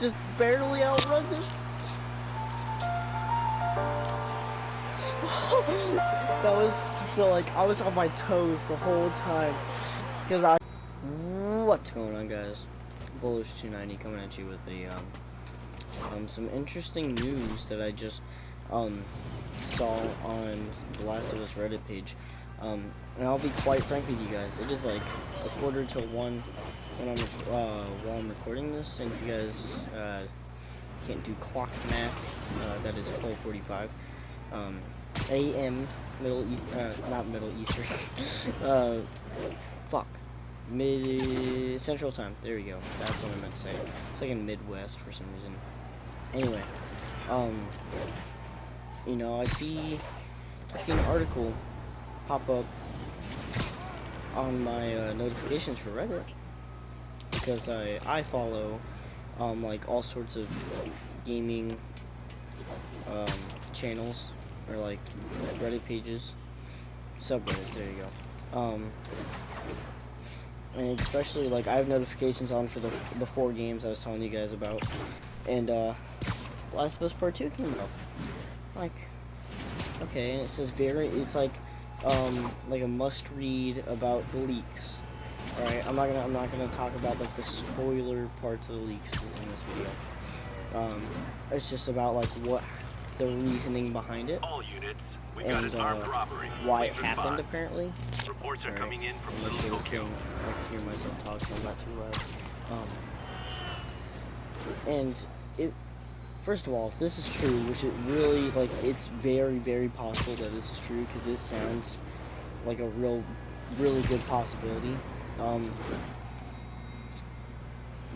Just barely outrun this. That was so like I was on my toes the whole time because I. What's going on, guys? Bullish290 coming at you with a some interesting news that I just saw on the Last of Us Reddit page. And I'll be quite frank with you guys. It is like 1:45 when while I'm recording this, and if you guys can't do clock math, that is 12:45 a.m. not Middle Eastern. Central Time. There we go. That's what I meant to say. It's like in Midwest for some reason. Anyway, you know, I see an article pop up on my notifications for Reddit because I follow like all sorts of gaming channels or like Reddit pages, subreddits. There you go. And especially like I have notifications on for the 4 games I was telling you guys about, and Last of Us Part 2 came up. Like, okay, and it says it's like a must-read about the leaks. All right, I'm not gonna talk about like the spoiler parts of the leaks in this video. It's just about like what the reasoning behind it. All units, we got an armed robbery. Why it happened apparently. Reports are coming in from Little Tokyo. I can hear myself talk, so I'm not too loud. And it. First of all, if this is true, which it really, like, it's very, very possible that this is true, because it sounds like a really good possibility.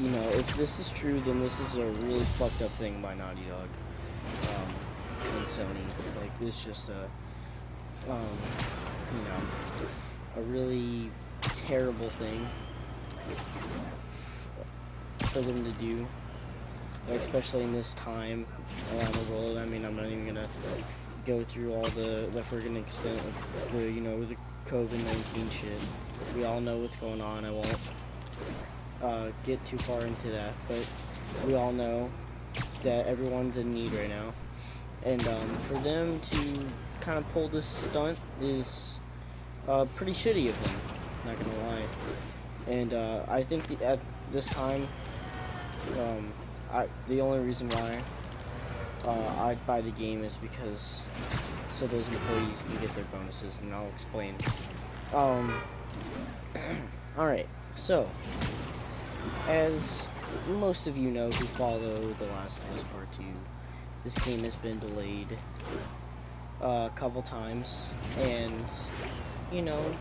You know, if this is true, then this is a really fucked up thing by Naughty Dog, and Sony. Like, it's just you know, a really terrible thing for them to do. Especially in this time around the world. I mean, I'm not even gonna go through all the friggin' extent of the, you know, the COVID-19 shit. We all know what's going on. I won't get too far into that, but we all know that everyone's in need right now. And for them to kind of pull this stunt is pretty shitty of them, not gonna lie. And I think at this time, the only reason why I'd buy the game is because so those employees can get their bonuses, and I'll explain. Alright, so as most of you know who follow The Last of Us Part 2, this game has been delayed a couple times, and you know,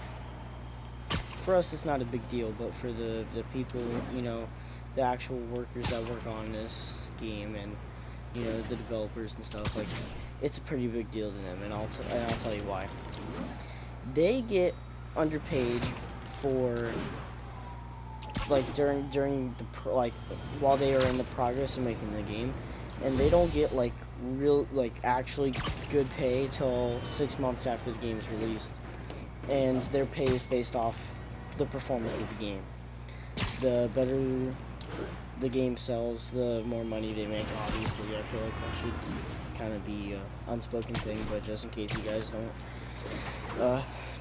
for us it's not a big deal, but for the people, you know, the actual workers that work on this game, and you know, the developers and stuff, like, it's a pretty big deal to them, and I'll tell you why. They get underpaid for like during the like while they are in the progress of making the game, and they don't get like actually good pay till 6 months after the game is released, and their pay is based off the performance of the game. The better the game sells, the more money they make. Obviously, I feel like that should kind of be an unspoken thing, but just in case you guys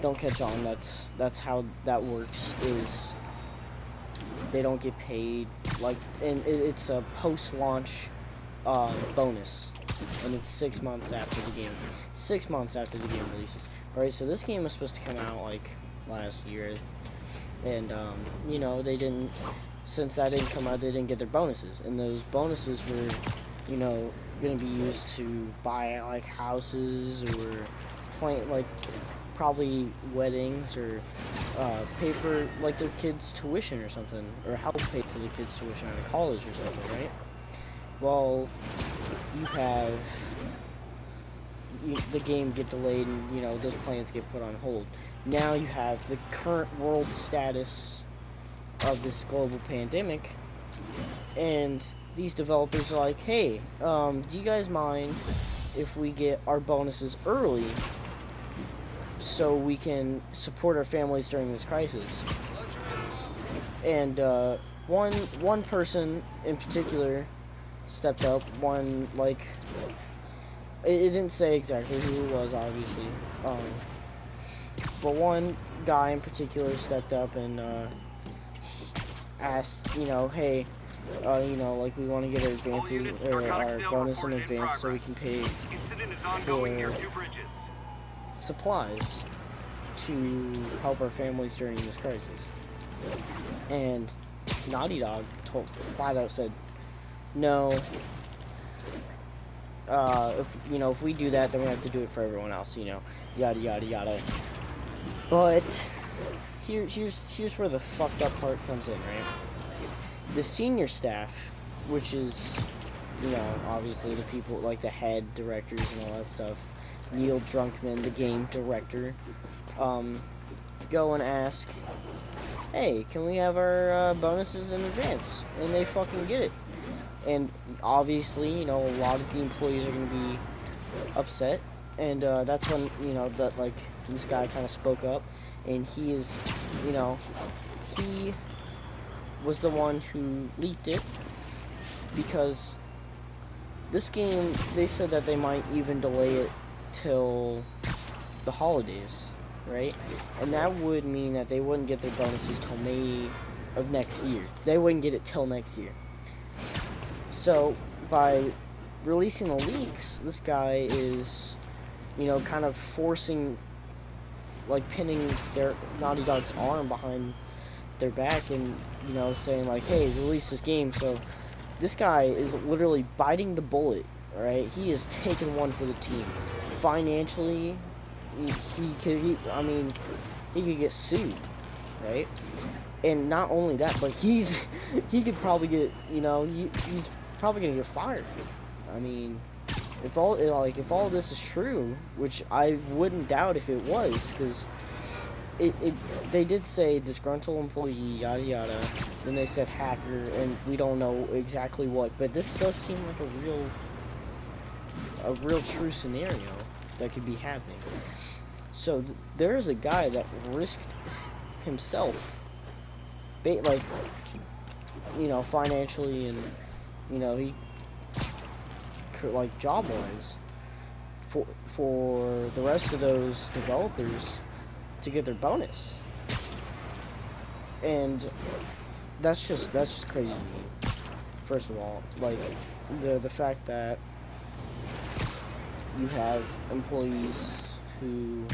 don't catch on, that's how that works. Is they don't get paid, like, and it's a post-launch bonus, and it's 6 months after the game. 6 months after the game releases. Alright, so this game was supposed to come out like last year, and you know, they didn't since that didn't come out, they didn't get their bonuses, and those bonuses were, you know, gonna be used to buy like houses or plan like probably weddings or pay for like their kids' tuition or something, or help pay for the kids' tuition out of college or something, right? Well, you have the game get delayed, and you know those plans get put on hold. Now you have the current world status of this global pandemic, and these developers are like, hey, do you guys mind if we get our bonuses early so we can support our families during this crisis? And one person in particular stepped up. One, like, it didn't say exactly who it was, obviously, but one guy in particular stepped up and asked, you know, hey, you know, like, we want to get our advances or our bonus in advance so we can pay for supplies to help our families during this crisis. And Naughty Dog flat out said, no, if we do that, then we have to do it for everyone else, you know, yada yada yada. But here's where the fucked up part comes in, right? The senior staff, which is, you know, obviously the people like the head directors and all that stuff, Neil Drunkman, the game director, go and ask, hey, can we have our bonuses in advance? And they fucking get it. And obviously, you know, a lot of the employees are going to be upset, and that's when, you know, that, like, this guy kind of spoke up, and he is, you know, he was the one who leaked it, because this game, they said that they might even delay it till the holidays, right? And that would mean that they wouldn't get their bonuses till May of next year. They wouldn't get it till next year. So, by releasing the leaks, this guy is, you know, kind of forcing, like, pinning their Naughty Dog's arm behind their back and, you know, saying, like, hey, release this game. So, this guy is literally biting the bullet, alright? He is taking one for the team. Financially, he could get sued, right? And not only that, but he could probably get, you know, he's probably gonna get fired. I mean, if all this is true, which I wouldn't doubt if it was, because they did say disgruntled employee, yada yada, then they said hacker, and we don't know exactly what, but this does seem like a real true scenario that could be happening. So there is a guy that risked himself, like, you know, financially, and, you know, he, like, job-wise, for the rest of those developers to get their bonus. And that's just crazy to me. First of all, like, the fact that you have employees who,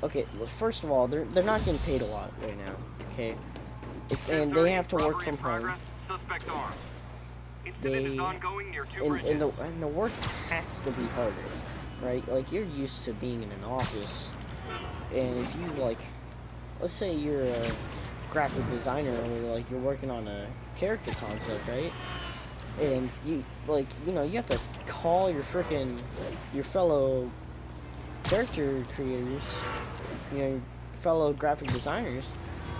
okay, well, first of all, they're not getting paid a lot right now, okay? And they have to work from home. And the work has to be harder, right? Like, you're used to being in an office, and if you, like, let's say you're a graphic designer, or, like, you're working on a character concept, right? And you, like, you know, you have to call your fellow character creators, you know, fellow graphic designers.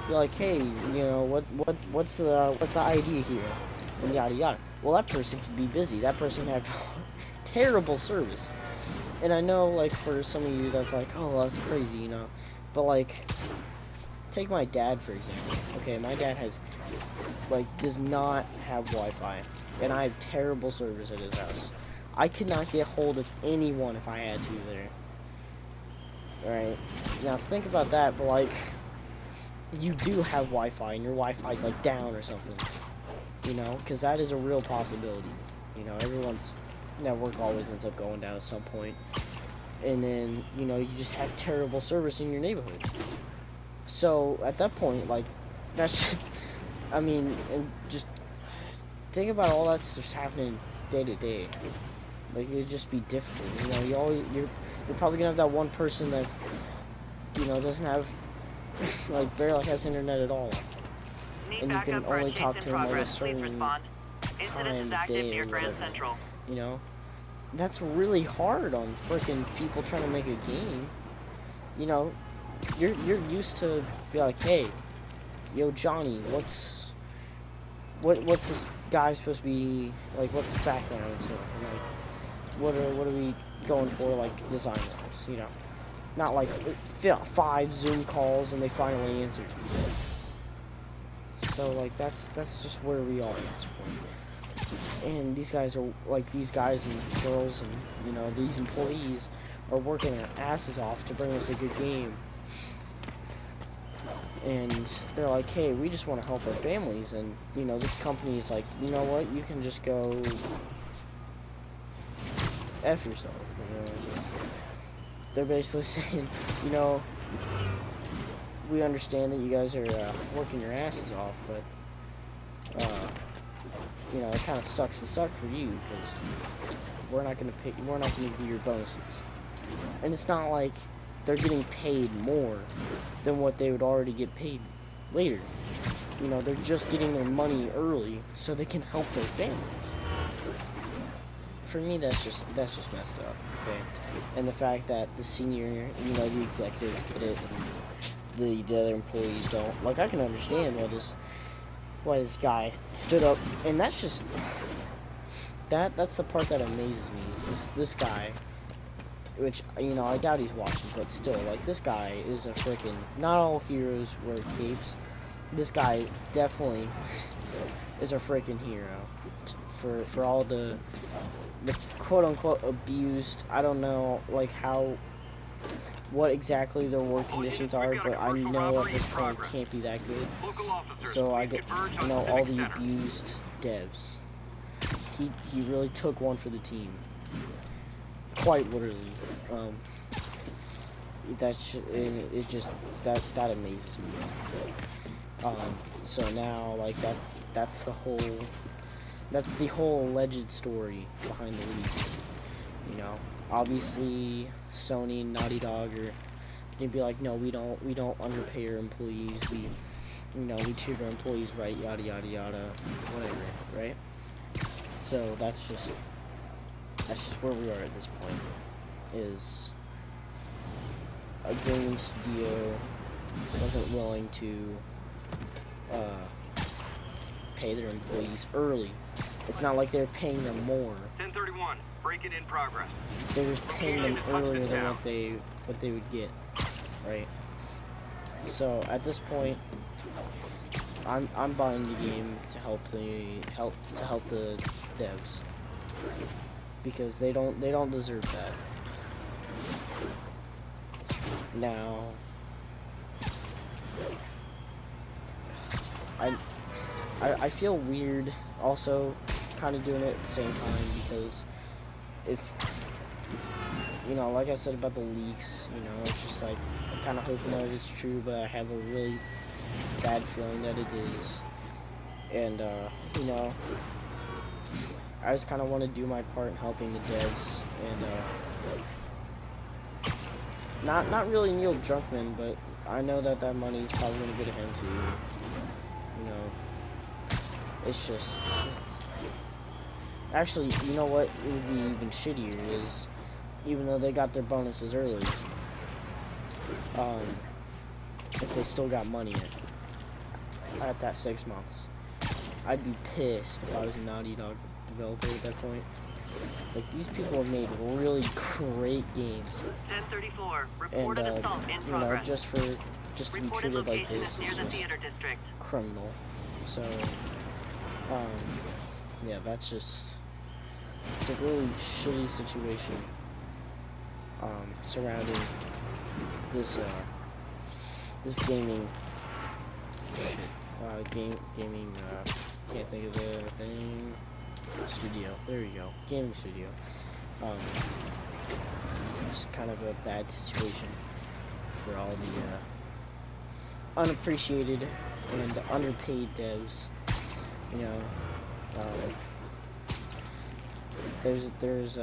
You're like, hey, you know, what's the idea here, and yada yada. Well, that person could be busy. That person have terrible service. And I know, like, for some of you, that's like, oh, that's crazy, you know. But, like, take my dad, for example. Okay, my dad does not have Wi-Fi, and I have terrible service at his house. I could not get hold of anyone if I had to there. Alright, now think about that, but, like, you do have Wi-Fi, and your Wi-Fi's, like, down or something. You know, because that is a real possibility. You know, everyone's network always ends up going down at some point. And then, you know, you just have terrible service in your neighborhood. So, at that point, like, that's just, I mean, and just think about all that's just happening day to day. Like, it'd just be difficult. You know, you're probably gonna have that one person that, you know, doesn't have, like, barely has internet at all. And you can only talk to him at a certain time of day or whatever. You know? That's really hard on freaking people trying to make a game. You know, you're used to be like, hey, yo Johnny, what's this guy supposed to be like? What's his background and stuff? And like, what are we going for, like, design wise? You know, not like 5 Zoom calls and they finally answered. So like that's just where we are at this point. And these guys and girls and, you know, these employees are working their asses off to bring us a good game. And they're like, hey, we just want to help our families. And, you know, this company is like, you know what, you can just go F yourself. You know, they're basically saying, you know, we understand that you guys are working your asses off, but you know, it kind of sucks to suck for you, because we're not gonna give you your bonuses. And it's not like they're getting paid more than what they would already get paid later. You know, they're just getting their money early so they can help their families. For me, that's just messed up. Okay, and the fact that the senior, you know, the executives get it, and the other employees don't. Like, I can understand why this guy stood up, and that's just that's the part that amazes me. Is this guy, which, you know, I doubt he's watching, but still, like, this guy is a freaking, not all heroes wear capes. This guy definitely is a freaking hero for all the quote unquote abused. I don't know, like, what exactly their work conditions are, but I know at this point it can't be that good. So I get, you know, all the abused devs. He really took one for the team, quite literally. That amazes me. So now, like, that's the whole alleged story behind the leaks. You know, obviously Sony and Naughty Dog are gonna be like, no, we don't underpay our employees. We treat our employees right, yada yada yada, whatever, right? So that's just where we are at this point. Is a gaming studio wasn't willing to pay their employees early. It's not like they're paying them more. 1031, break-in in progress. They're just paying them earlier than what they would get, right? So at this point, I'm buying the game to help the devs, because they don't deserve that. Now, I feel weird also kind of doing it at the same time, because if, you know, like I said about the leaks, you know, it's just like, I kind of hope that it's true, but I have a really bad feeling that it is. And you know, I just kind of want to do my part in helping the devs, and not really Neil Druckmann, but I know that money is probably going to go to him too. You know, it's just, actually, you know what it would be even shittier is, even though they got their bonuses early, if they still got money at that 6 months, I'd be pissed if I was a Naughty Dog developer at that point. Like, these people have made really great games, 1034, and reported assault in you know, progress. just to be treated like this near is the just theater district. criminal. So, yeah, it's a really shitty situation, surrounding this gaming shit. Gaming, can't think of the thing, studio, there you go, gaming studio. Just kind of a bad situation for all unappreciated and underpaid devs. You know, um, there's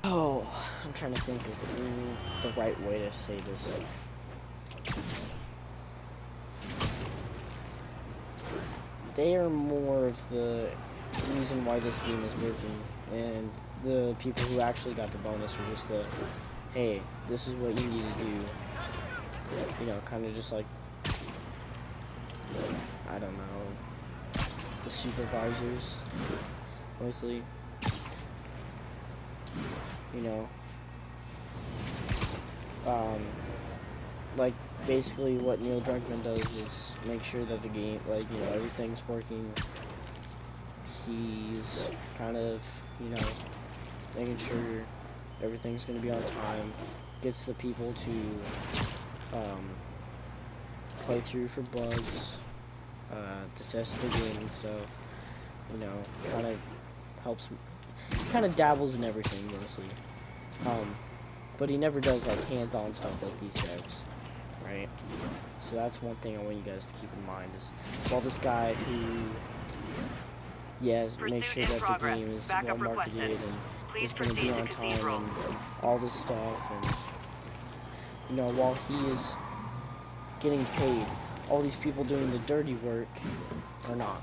oh, I'm trying to think of the right way to say this. They are more of the reason why this game is working, and the people who actually got the bonus are just the, hey, this is what you need to do. You know, kind of just like, I don't know, the supervisors, mostly. You know, like basically what Neil Druckmann does is make sure that the game, like, you know, everything's working. He's kind of, you know, making sure everything's gonna be on time, gets the people to play through for bugs, to test the game and stuff. You know, kind of helps, kind of dabbles in everything mostly. But he never does like hands-on stuff like these guys, right? So that's one thing I want you guys to keep in mind is, while this guy who, yes, make sure that the game is well marketed and is going to be on time and all this stuff, and you know, while he is getting paid, all these people doing the dirty work are not.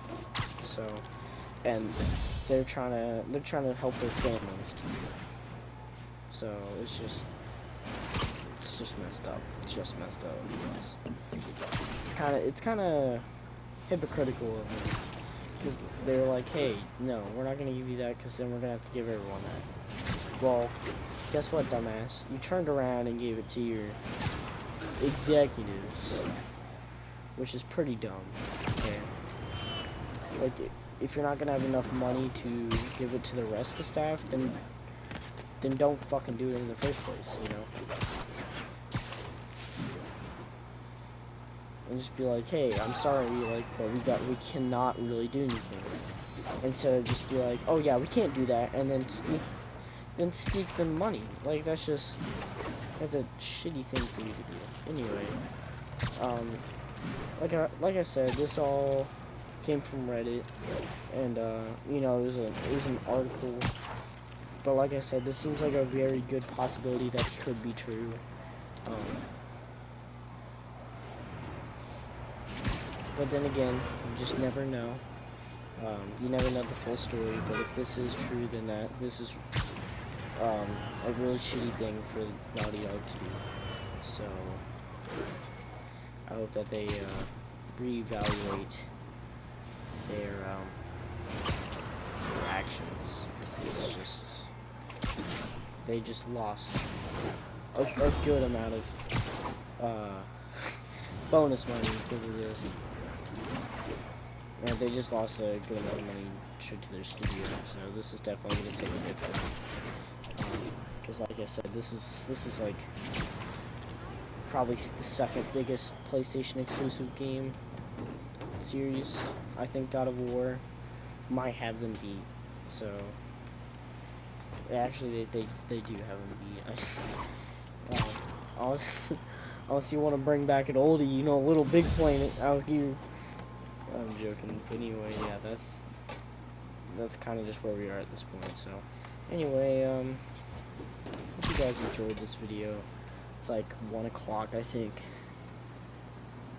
So, and they're trying to help their families. So it's just messed up. It's just messed up. It's kind of hypocritical of them, because they're like, hey, no, we're not gonna give you that, because then we're gonna have to give everyone that. Well, guess what, dumbass? You turned around and gave it to your executives, which is pretty dumb. Okay, like, if you're not gonna have enough money to give it to the rest of the staff, then don't fucking do it in the first place, you know? And just be like, hey, I'm sorry, like, but we cannot really do anything. Instead of just be like, oh yeah, we can't do that, and then sneak them money. Like, that's a shitty thing for you to do. Anyway, like I said, this all came from Reddit, and you know, it was an article. But like I said, this seems like a very good possibility that could be true. But then again, you just never know. You never know the full story. But if this is true, then this is a really shitty thing for Naughty Dog to do. So I hope that they reevaluate their actions, because this is just, they just lost a good amount of bonus money because of this. And they just lost a good amount of money to their studio, so this is definitely going to take a hit for them. Because like I said, this is like probably the second biggest PlayStation exclusive game series. I think God of War might have them beat. So actually, they do have them beat. Unless you want to bring back an oldie, you know, Little Big Planet out here. I'm joking, but anyway, yeah, that's kind of just where we are at this point. So anyway, hope you guys enjoyed this video. It's like 1 o'clock, I think.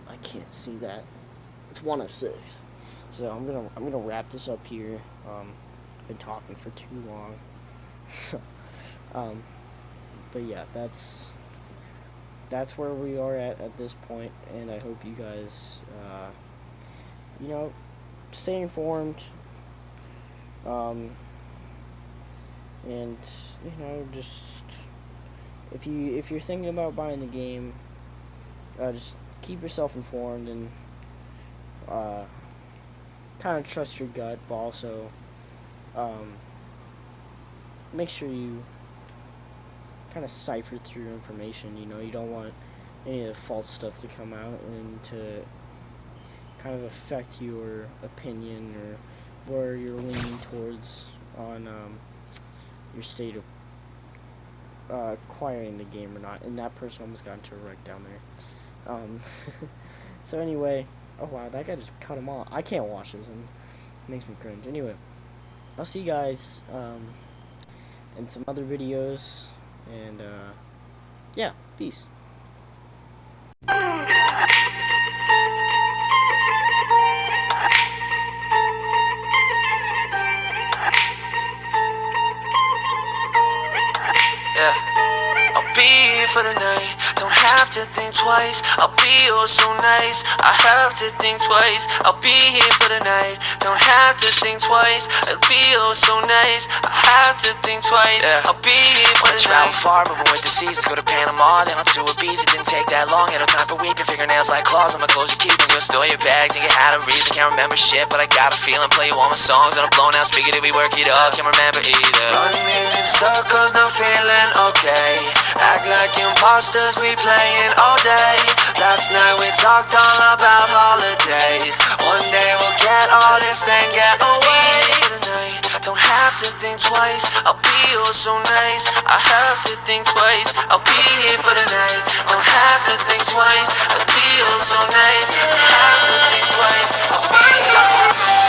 I can't see that. It's 1:06. So I'm gonna wrap this up here. I've been talking for too long. So, but yeah, that's where we are at this point, and I hope you guys, you know, stay informed, and you know, just if you're thinking about buying the game, just keep yourself informed and kind of trust your gut, but also make sure you kind of cipher through information. You know, you don't want any of the false stuff to come out and to kind of affect your opinion or where you're leaning towards on your state of acquiring the game or not, and that person almost got into a wreck down there. So anyway, oh wow, that guy just cut him off. I can't watch this, and it makes me cringe. Anyway, I'll see you guys in some other videos, and yeah, peace. Yeah. I'll be here for the night, don't have to think twice. I'll be oh so nice, I have to think twice. I'll be here for the night, don't have to think twice. I'll be oh so nice, I have to think twice. Yeah. I'll be here for the night. Travel far, moving with the seasons, go to Panama, then on to Ibiza. Didn't take that long, had no time for weeping. Fingernails like claws on my clothes you keep. Go store your bag, think you had a reason. Can't remember shit, but I got a feeling. Play you all my songs on a blown out speaker. Did we work it up? Can't remember either. Running in circles, not feeling okay. Act like imposters, we playing all day. Last night we talked all about holidays. One day we'll get all this, then get away. Tonight, don't have to think twice. I'll be oh so nice, I have to think twice. I'll be here for the night, don't have to think twice. I'll be oh so nice, I have to think twice. I'll be